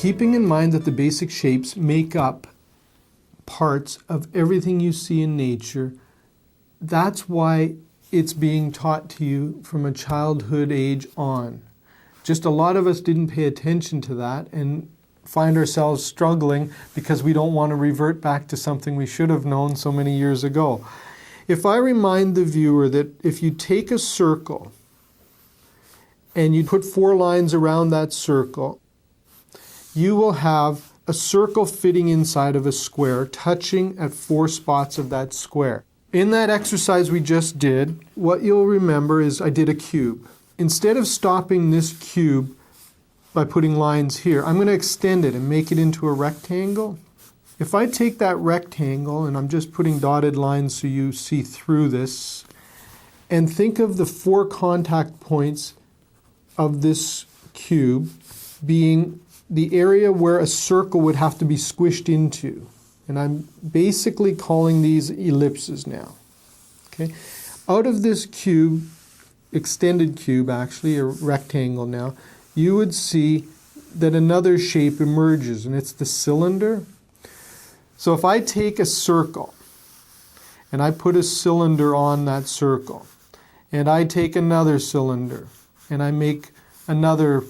Keeping in mind that the basic shapes make up parts of everything you see in nature, that's why it's being taught to you from a childhood age on. Just a lot of us didn't pay attention to that and find ourselves struggling because we don't want to revert back to something we should have known so many years ago. If I remind the viewer that if you take a circle and you put 4 lines around that circle, you will have a circle fitting inside of a square, touching at 4 spots of that square. In that exercise we just did, what you'll remember is I did a cube. Instead of stopping this cube by putting lines here, I'm going to extend it and make it into a rectangle. If I take that rectangle, and I'm just putting dotted lines so you see through this, and think of the 4 contact points of this cube being the area where a circle would have to be squished into. And I'm basically calling these ellipses now. Okay? Out of this cube, extended cube actually, a rectangle now, you would see that another shape emerges, and it's the cylinder. So if I take a circle and I put a cylinder on that circle, and I take another cylinder and I make another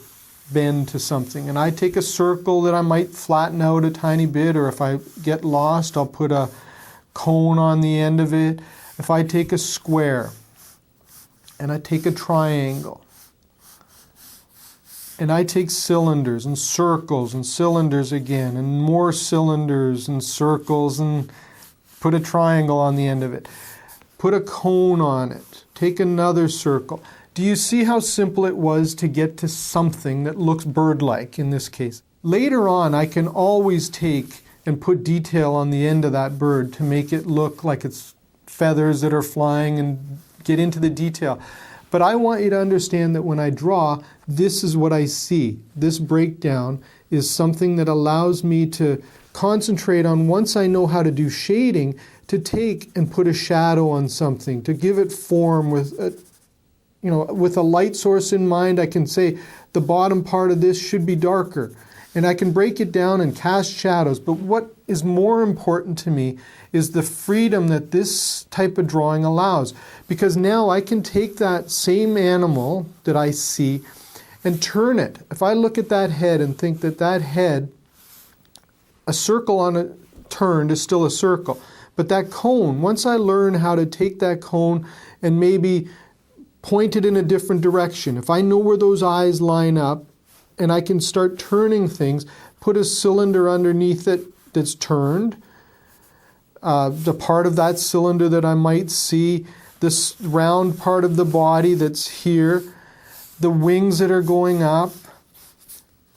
bend to something, and I take a circle that I might flatten out a tiny bit, or if I get lost I'll put a cone on the end of it. If I take a square and I take a triangle and I take cylinders and circles and cylinders again and more cylinders and circles and put a triangle on the end of it, put a cone on it, take another circle. Do you see how simple it was to get to something that looks bird-like in this case? Later on, I can always take and put detail on the end of that bird to make it look like it's feathers that are flying and get into the detail. But I want you to understand that when I draw, this is what I see. This breakdown is something that allows me to concentrate on, once I know how to do shading, to take and put a shadow on something, to give it form with a light source in mind. I can say the bottom part of this should be darker, and I can break it down and cast shadows. But what is more important to me is the freedom that this type of drawing allows, because now I can take that same animal that I see and turn it. If I look at that head and think that that head, a circle on it turned is still a circle, but that cone, once I learn how to take that cone and maybe point it in a different direction, if I know where those eyes line up and I can start turning things, put a cylinder underneath it that's turned, the part of that cylinder that I might see, this round part of the body that's here, the wings that are going up.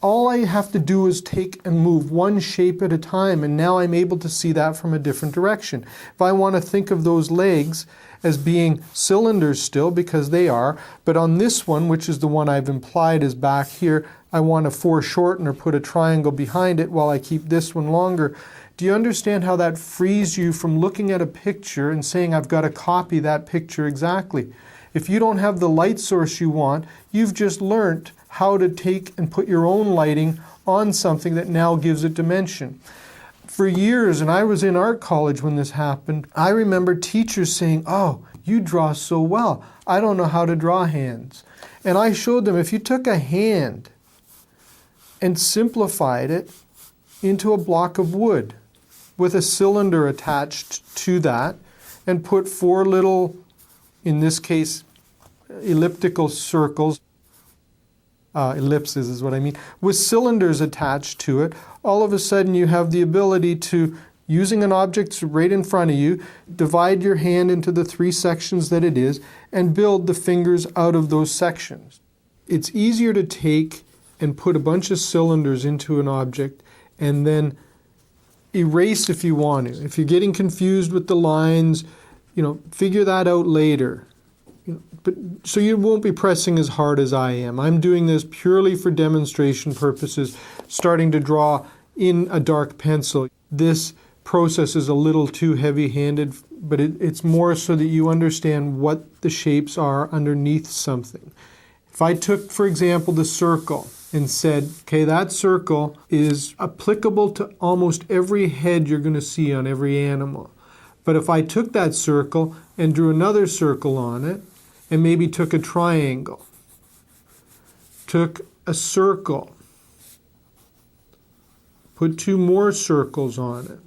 All I have to do is take and move one shape at a time, and now I'm able to see that from a different direction. If I want to think of those legs as being cylinders still, because they are, but on this one, which is the one I've implied is back here, I want to foreshorten or put a triangle behind it while I keep this one longer. Do you understand how that frees you from looking at a picture and saying, I've got to copy that picture exactly? If you don't have the light source you want, you've just learnt how to take and put your own lighting on something that now gives it dimension. For years, and I was in art college when this happened, I remember teachers saying, oh, you draw so well. I don't know how to draw hands. And I showed them, if you took a hand and simplified it into a block of wood with a cylinder attached to that and put 4 little, in this case, elliptical circles, ellipses is what I mean, with cylinders attached to it, all of a sudden you have the ability to, using an object right in front of you, divide your hand into the 3 sections that it is and build the fingers out of those sections. It's easier to take and put a bunch of cylinders into an object and then erase if you want to. If you're getting confused with the lines, figure that out later. But so you won't be pressing as hard as I am. I'm doing this purely for demonstration purposes, starting to draw in a dark pencil. This process is a little too heavy-handed, but it's more so that you understand what the shapes are underneath something. If I took, for example, the circle and said, okay, that circle is applicable to almost every head you're going to see on every animal. But if I took that circle and drew another circle on it, and maybe took a triangle, took a circle, put two more circles on it,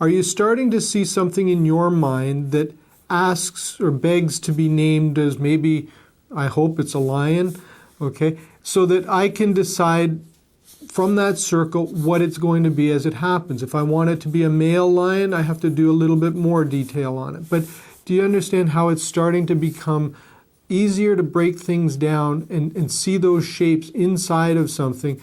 are you starting to see something in your mind that asks or begs to be named as maybe, I hope it's a lion, okay? So that I can decide from that circle what it's going to be as it happens. If I want it to be a male lion, I have to do a little bit more detail on it. But do you understand how it's starting to become easier to break things down and see those shapes inside of something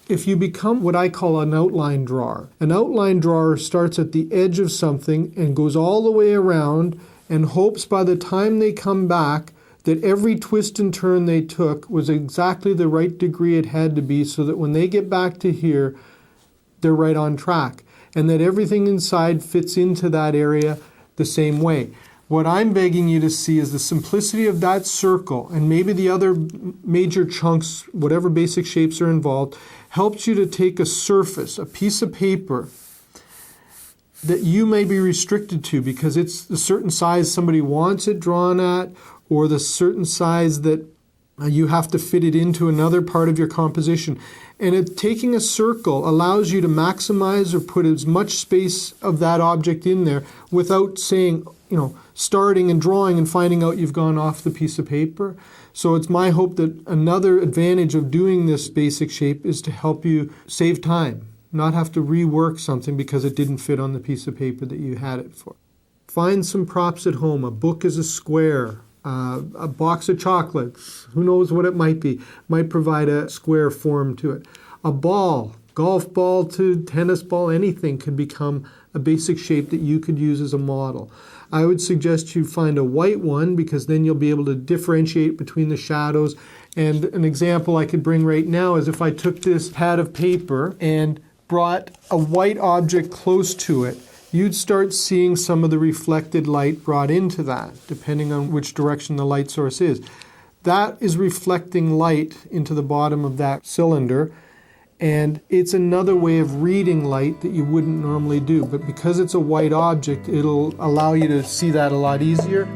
if you become what I call an outline drawer? An outline drawer starts at the edge of something and goes all the way around and hopes by the time they come back that every twist and turn they took was exactly the right degree it had to be, so that when they get back to here, they're right on track, and that everything inside fits into that area the same way. What I'm begging you to see is the simplicity of that circle, and maybe the other major chunks, whatever basic shapes are involved, helps you to take a surface, a piece of paper that you may be restricted to because it's a certain size somebody wants it drawn at, or the certain size that you have to fit it into another part of your composition. And taking a circle allows you to maximize or put as much space of that object in there without saying, starting and drawing and finding out you've gone off the piece of paper. So it's my hope that another advantage of doing this basic shape is to help you save time, not have to rework something because it didn't fit on the piece of paper that you had it for. Find some props at home. A book is a square. A box of chocolates, who knows what it might be, might provide a square form to it. A ball, golf ball to tennis ball, anything could become a basic shape that you could use as a model. I would suggest you find a white one because then you'll be able to differentiate between the shadows. And an example I could bring right now is if I took this pad of paper and brought a white object close to it, you'd start seeing some of the reflected light brought into that, depending on which direction the light source is. That is reflecting light into the bottom of that cylinder, and it's another way of reading light that you wouldn't normally do. But because it's a white object, it'll allow you to see that a lot easier.